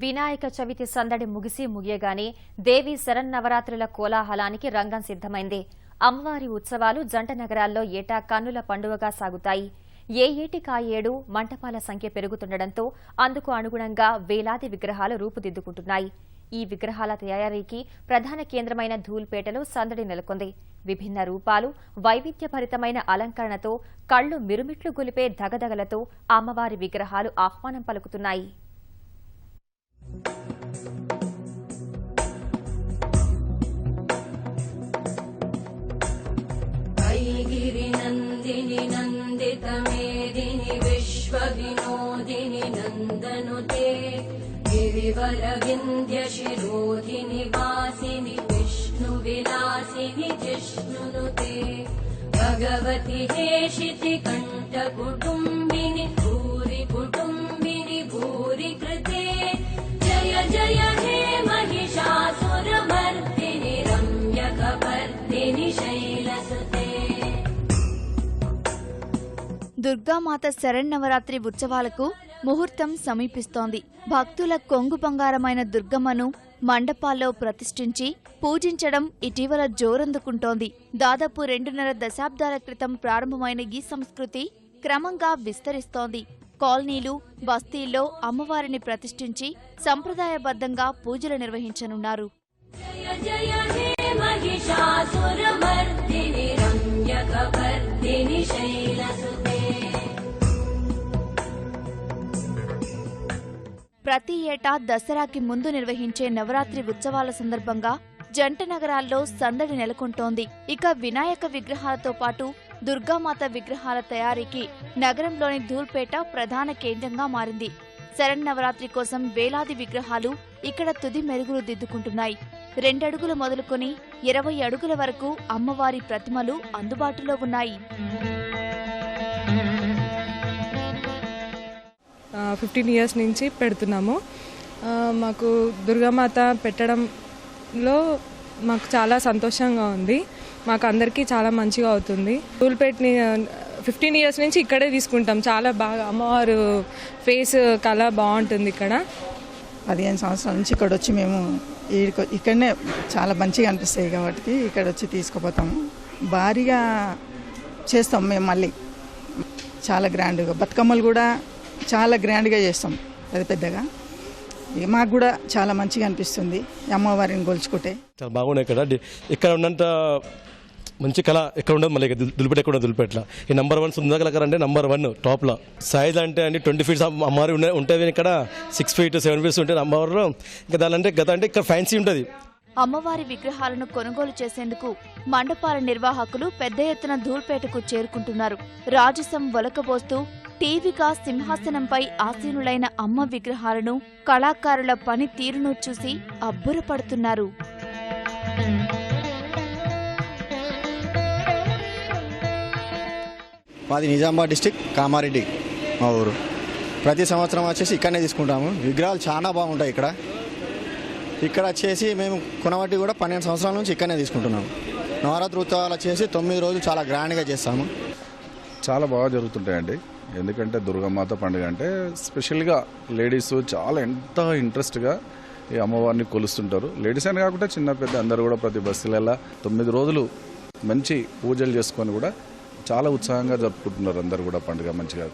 వినాయక చవితి సందడి ముగియగానే దేవి శరన్నవరాత్రుల కోలాహలానికి రంగం సిద్దమైంది. అమ్మవారి ఉత్సవాలు జంట నగరాల్లో ఏటా కన్నుల పండుగగా సాగుతాయి. ఏ ఏటికా ఏడు మంటపాల సంఖ్య పెరుగుతుండటంతో అందుకు అనుగుణంగా వేలాది విగ్రహాలు రూపుదిద్దుకుంటున్నాయి. ఈ విగ్రహాల తయారీకి ప్రధాన కేంద్రమైన ధూల్పేటలో సందడి నెలకొంది. విభిన్న రూపాలు, వైవిధ్యభరితమైన అలంకరణతో కళ్లు మిరుమిట్లు గొలిపే దగదగలతో అమ్మవారి విగ్రహాలు ఆహ్వానం పలుకుతున్నాయి. गिरिनन्दिनि नन्दितमेदिनि विश्वविनोदिनि नन्दनुते गिरिवरविन्ध्यशिरोधिनि वासिनि विष्णुविलासिनि जिष्णुनुते भगवति हेशिति कण्ठकुटुम्बिनि भूरि कुटुम्बिनि भूरि कृते जय जय हे महिषासुरमर्दिनि रम्यकपर्दिनि शैलसुते। దుర్గామాత శరన్నవరాత్రి ఉత్సవాలకు ముహూర్తం సమీపిస్తోంది. భక్తుల కొంగు బంగారమైన దుర్గమ్మను మండపాల్లో ప్రతిష్ఠించి పూజించడం ఇటీవల జోరందుకుంటోంది. దాదాపు 2.5 దశాబ్దాల క్రితం ప్రారంభమైన ఈ సంస్కృతి క్రమంగా విస్తరిస్తోంది. కాలనీలు, బస్తీల్లో అమ్మవారిని ప్రతిష్ఠించి సంప్రదాయబద్ధంగా పూజలు నిర్వహించనున్నారు. ప్రతి ఏటా దసరాకి ముందు నిర్వహించే నవరాత్రి ఉత్సవాల సందర్భంగా జంట నగరాల్లో సందడి నెలకొంటోంది. ఇక వినాయక విగ్రహాలతో పాటు దుర్గామాత విగ్రహాల తయారీకి నగరంలోని ధూల్పేట ప్రధాన కేంద్రంగా మారింది. శరన్నవరాత్రి కోసం వేలాది విగ్రహాలు ఇక్కడ తుది మెరుగులు దిద్దుకుంటున్నాయి. 2 అడుగులు మొదలుకొని 20 అడుగుల వరకు అమ్మవారి ప్రతిమలు అందుబాటులో ఉన్నాయి. 15 ఇయర్స్ నుంచి పెడుతున్నాము. మాకు దుర్గామాత పెట్టడంలో మాకు చాలా సంతోషంగా ఉంది. మాకు అందరికీ చాలా మంచిగా అవుతుంది. ధూల్పేట్ని 15 ఇయర్స్ నుంచి ఇక్కడే తీసుకుంటాం. చాలా బాగా అమ్మవారు ఫేస్ కళ బాగుంటుంది. ఇక్కడ 15 సంవత్సరాల నుంచి ఇక్కడ వచ్చి మేము ఇక్కడనే చాలా మంచిగా అనిపిస్తాయి కాబట్టి ఇక్కడ వచ్చి తీసుకుపోతాము. భారీగా చేస్తాం మేము. మళ్ళీ చాలా గ్రాండ్గా బతుకమ్మలు కూడా చాలా గ్రాండ్గా చేస్తాం, పెద్దగా. మాకు కూడా చాలా మంచిగా అనిపిస్తుంది అమ్మవారిని గొలుచుకుంటే. చాలా బాగున్నాయి. ఇక్కడ ఉన్నంత మంచి కళ ఎక్కడ ఉండదు. మళ్ళీ దులిపేట ఎక్కడ దులిపేట్ల ఈ నెంబర్ 1 సుందరకలకర్ అంటే నెంబర్ 1 టాప్లో. సైజ్ అంటే అన్ని 20 ఫీట్స్ అమ్మవారి ఉంటుంది. ఇక్కడ 6 ఫీట్ 7 ఫీట్స్ ఉంటుంది అమ్మవారు. ఇంకా దాని గత అంటే ఇక్కడ ఫ్యాన్సీ ఉంటుంది. అమ్మవారి విగ్రహాలను కొనుగోలు చేసేందుకు మండపాల నిర్వాహకులు పెద్ద ఎత్తున ధూల్పేటకు చేరుకుంటున్నారు. రాజసం ఒలకబోస్తూ టీవీగా సింహాసనంపై ఆసీనులైన అమ్మ విగ్రహాలను, కళాకారుల పని తీరును చూసి అబ్బురపడుతున్నారు. మాది నిజామాబాద్ డిస్టిక్, కామారెడ్డి మా ఊరు. ప్రతి సంవత్సరం వచ్చేసి ఇక్కడనే తీసుకుంటాము. విగ్రహాలు చాలా బాగుంటాయి. ఇక్కడ వచ్చేసి మేము కొనబట్టి కూడా 12 సంవత్సరాల నుంచి ఇక్కడనే తీసుకుంటున్నాము. నవరాత్రి ఉత్సవాలు వచ్చేసి 9 రోజులు చాలా గ్రాండ్గా చేస్తాము. చాలా బాగా జరుగుతుంటాయండి. ఎందుకంటే దుర్గామాత పండుగ అంటే స్పెషల్గా లేడీస్ చాలా ఎంత ఇంట్రెస్ట్గా ఈ అమ్మవారిని కొలుస్తుంటారు. లేడీస్ అని కాకుండా చిన్న పెద్ద అందరూ కూడా ప్రతి బస్సులలో 9 రోజులు మంచి పూజలు చేసుకొని కూడా చాలా ఉత్సాహంగా జరుపుకుంటున్నారు అందరు కూడా పండుగ మంచిగా.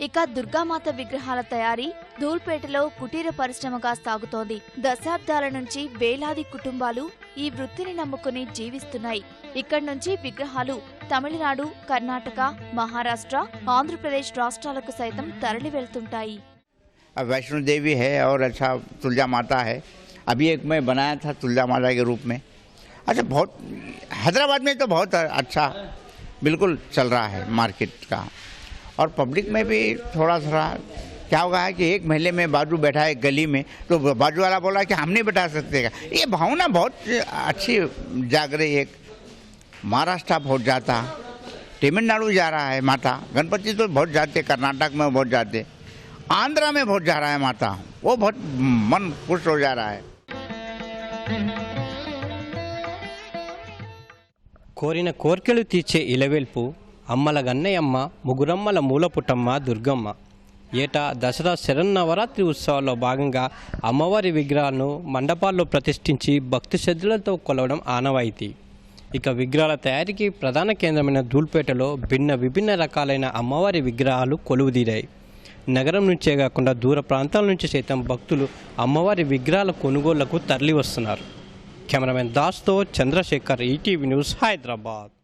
ఇక దుర్గామాత విగ్రహాల తయారీ ధూల్పేటలో కుటీర పరిశ్రమగా సాగుతోంది. దశాబ్దాల నుంచి వేలాది కుటుంబాలు ఈ వృత్తిని నమ్ముకుని జీవిస్తున్నాయి. ఇక్కడి నుంచి విగ్రహాలు తమిళనాడు, కర్ణాటక, మహారాష్ట్ర, ఆంధ్రప్రదేశ్ రాష్ట్రాలకు సైతం తరలి వెళ్తుంటాయి. वैष्णो देवी है और अच्छा तुलजा माता है. अभी एक मैं बनाया था तुलजा माता के रूप में. अच्छा, बहुत हैदराबाद में तो बहुत अच्छा बिल्कुल चल रहा है मार्केट का. और पब्लिक में भी थोड़ा क्या होगा है कि एक महल्ले में बाजू बैठा है गली में, तो बाजू वाला बोला कि हम नहीं बैठा सकते. ये भावना बहुत अच्छी जाग रही है. महाराष्ट्र बहुत जाता, तमिलनाडु जा रहा है माता. गणपति तो बहुत जाते, कर्नाटक में बहुत जाते, आंध्रा में बहुत जा रहा है माता. वो बहुत मन खुश हो जा रहा है. కోరిన కోర్కెలు తీర్చే ఇలవెల్పు అమ్మల గన్నయమ్మ, ముగురమ్మల మూలపుటమ్మ దుర్గమ్మ. ఏటా దసరా శరన్నవరాత్రి ఉత్సవాల్లో భాగంగా అమ్మవారి విగ్రహాలను మండపాల్లో ప్రతిష్ఠించి భక్తి శ్రద్ధలతో కొలవడం ఆనవాయితీ. ఇక విగ్రహాల తయారీకి ప్రధాన కేంద్రమైన ధూల్పేటలో విభిన్న రకాలైన అమ్మవారి విగ్రహాలు కొలువుదీరాయి. నగరం నుంచే కాకుండా దూర ప్రాంతాల నుంచి సైతం భక్తులు అమ్మవారి విగ్రహాల కొనుగోళ్లకు తరలి వస్తున్నారు. కెమెరామెన్ దాస్తో చంద్రశేఖర్, ఈటీవీ న్యూస్, హైదరాబాద్.